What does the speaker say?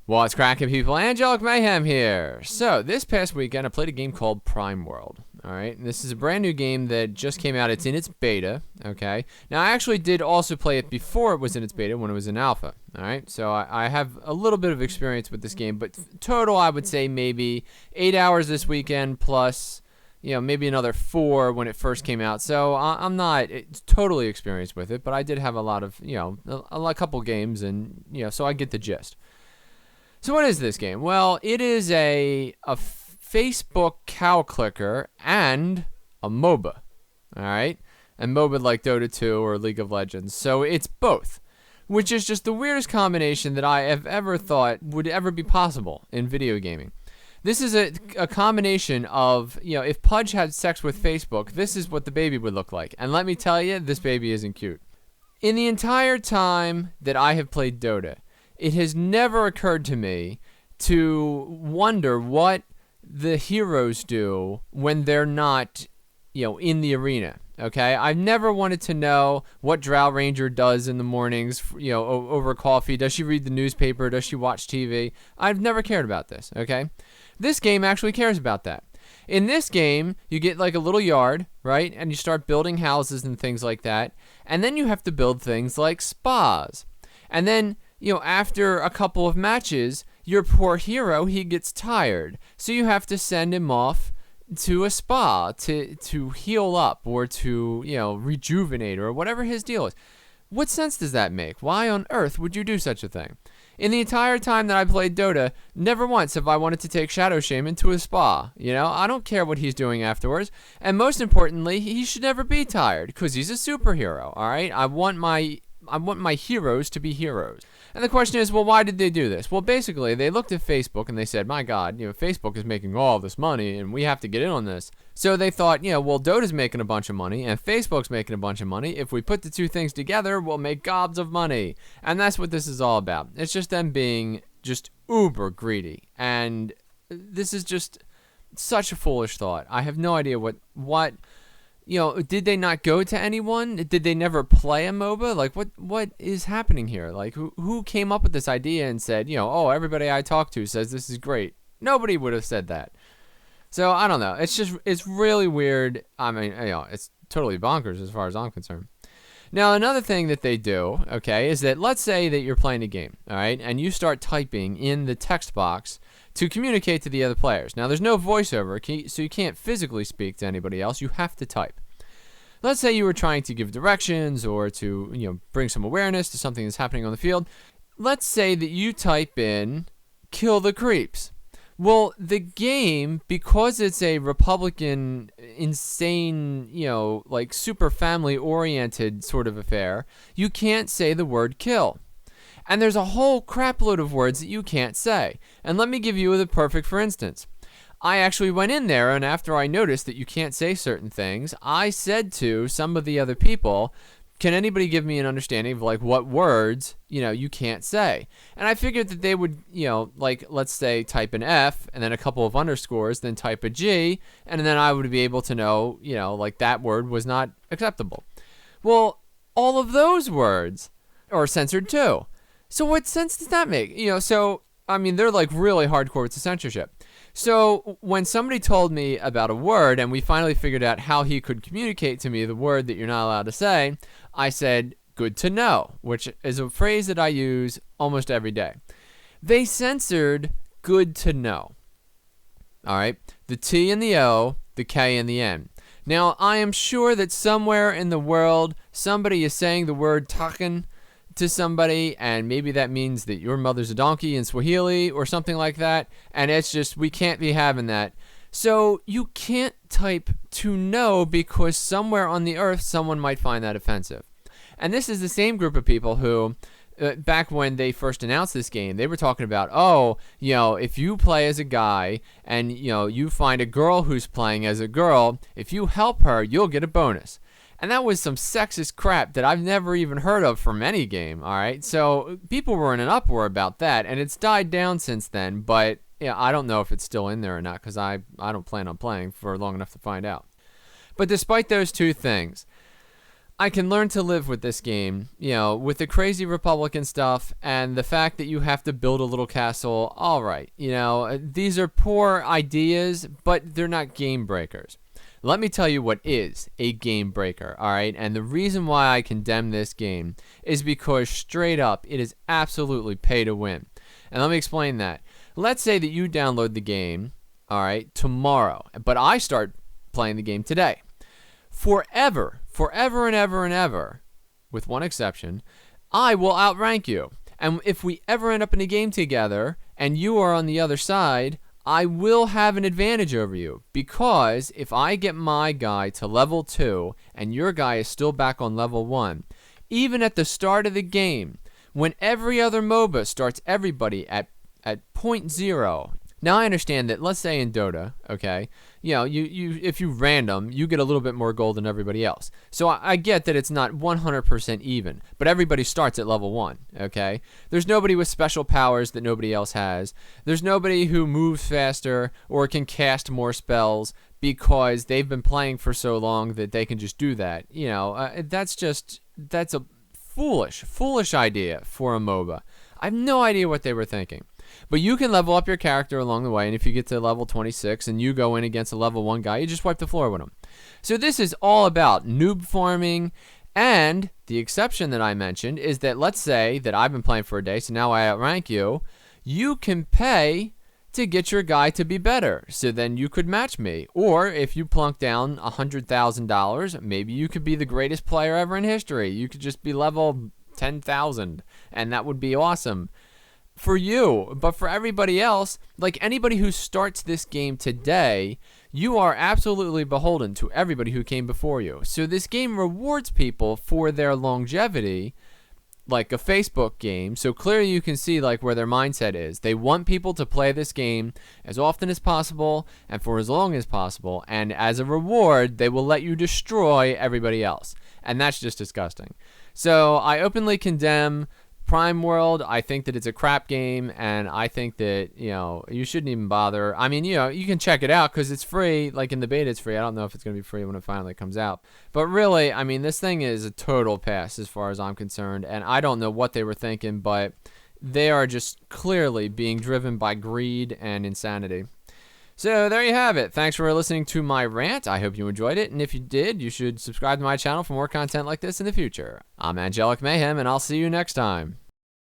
What's cracking, people? Angelic Mayhem here. So, this past weekend, I played a game called Prime World. Alright, this is a brand new game that just came out. It's in its beta, okay? Now, I actually did also play it before it was in its beta, when it was in alpha. Alright, so I have a little bit of experience with this game, but total, I would say maybe 8 hours this weekend, plus, maybe another 4 when it first came out. So, I'm not totally experienced with it, but I did have a lot of, a couple games, and, so I get the gist. So what is this game? Well, it is a Facebook cow clicker and a MOBA, all right? And MOBA like Dota 2 or League of Legends. So it's both, which is just the weirdest combination that I have ever thought would ever be possible in video gaming. This is a combination of, if Pudge had sex with Facebook, this is what the baby would look like. And let me tell you, this baby isn't cute. In the entire time that I have played Dota, it has never occurred to me to wonder what the heroes do when they're not, in the arena, okay? I've never wanted to know what Drow Ranger does in the mornings, over coffee. Does she read the newspaper? Does she watch TV? I've never cared about this, okay? This game actually cares about that. In this game, you get like a little yard, right? And you start building houses and things like that. And then you have to build things like spas. And then after a couple of matches, your poor hero, he gets tired. So you have to send him off to a spa to heal up or to, rejuvenate or whatever his deal is. What sense does that make? Why on earth would you do such a thing? In the entire time that I played Dota, never once have I wanted to take Shadow Shaman to a spa. I don't care what he's doing afterwards. And most importantly, he should never be tired because he's a superhero, all right? I want my heroes to be heroes. And the question is, well, why did they do this? Well, basically, they looked at Facebook and they said, my God, Facebook is making all this money and we have to get in on this. So they thought, well, Dota's making a bunch of money and Facebook's making a bunch of money. If we put the two things together, we'll make gobs of money. And that's what this is all about. It's just them being just uber greedy. And this is just such a foolish thought. I have no idea what did they not go to anyone? Did they never play a MOBA? Like, what is happening here? Like, who came up with this idea and said, oh, everybody I talk to says this is great. Nobody would have said that. So, I don't know. It's really weird. I mean, it's totally bonkers as far as I'm concerned. Now, another thing that they do, okay, is that let's say that you're playing a game, all right, and you start typing in the text box to communicate to the other players. Now, there's no voiceover, so you can't physically speak to anybody else. You have to type. Let's say you were trying to give directions or to, bring some awareness to something that's happening on the field. Let's say that you type in, kill the creeps. Well, the game, because it's a Republican, insane, like super family-oriented sort of affair, you can't say the word kill. And there's a whole crap load of words that you can't say. And let me give you the perfect for instance. I actually went in there, and after I noticed that you can't say certain things, I said to some of the other people, can anybody give me an understanding of like what words, you can't say? And I figured that they would, like let's say type an F and then a couple of underscores, then type a G, and then I would be able to know, like that word was not acceptable. Well, all of those words are censored too. So what sense does that make? So, I mean, they're like really hardcore with the censorship. So when somebody told me about a word and we finally figured out how he could communicate to me the word that you're not allowed to say, I said, good to know, which is a phrase that I use almost every day. They censored good to know. All right. The T and the O, the K and the N. Now, I am sure that somewhere in the world, somebody is saying the word taken to somebody, and maybe that means that your mother's a donkey in Swahili or something like that, and it's just, we can't be having that. So you can't type to know because somewhere on the earth someone might find that offensive. And this is the same group of people who, back when they first announced this game, they were talking about, if you play as a guy and, you find a girl who's playing as a girl, if you help her, you'll get a bonus. And that was some sexist crap that I've never even heard of from any game, all right? So people were in an uproar about that, and it's died down since then, but I don't know if it's still in there or not because I don't plan on playing for long enough to find out. But despite those two things, I can learn to live with this game, with the crazy Republican stuff and the fact that you have to build a little castle. All right, these are poor ideas, but they're not game breakers. Let me tell you what is a game breaker, all right? And the reason why I condemn this game is because straight up, it is absolutely pay to win. And let me explain that. Let's say that you download the game, all right, tomorrow, but I start playing the game today. Forever and ever, with one exception, I will outrank you. And if we ever end up in a game together and you are on the other side, I will have an advantage over you, because if I get my guy to level 2 and your guy is still back on level 1, even at the start of the game, when every other MOBA starts everybody at point 0. Now, I understand that, let's say in Dota, okay, you if you random, you get a little bit more gold than everybody else. So I get that it's not 100% even, but everybody starts at level 1, okay? There's nobody with special powers that nobody else has. There's nobody who moves faster or can cast more spells because they've been playing for so long that they can just do that. That's a foolish idea for a MOBA. I have no idea what they were thinking. But you can level up your character along the way, and if you get to level 26 and you go in against a level 1 guy, you just wipe the floor with him. So this is all about noob farming, and the exception that I mentioned is that, let's say that I've been playing for a day, so now I outrank you. You can pay to get your guy to be better, so then you could match me. Or if you plunk down $100,000, maybe you could be the greatest player ever in history. You could just be level 10,000, and that would be awesome for you. But for everybody else, like anybody who starts this game today, you are absolutely beholden to everybody who came before you. So this game rewards people for their longevity, like a Facebook game. So clearly you can see like where their mindset is. They want people to play this game as often as possible and for as long as possible, and as a reward they will let you destroy everybody else, and that's just disgusting. So I openly condemn Prime World. I think that it's a crap game, and I think that, you shouldn't even bother. I mean, you can check it out because it's free. Like in the beta, it's free. I don't know if it's going to be free when it finally comes out. But really, I mean, this thing is a total pass as far as I'm concerned, and I don't know what they were thinking, but they are just clearly being driven by greed and insanity. So there you have it. Thanks for listening to my rant. I hope you enjoyed it, and if you did, you should subscribe to my channel for more content like this in the future. I'm Angelic Mayhem, and I'll see you next time.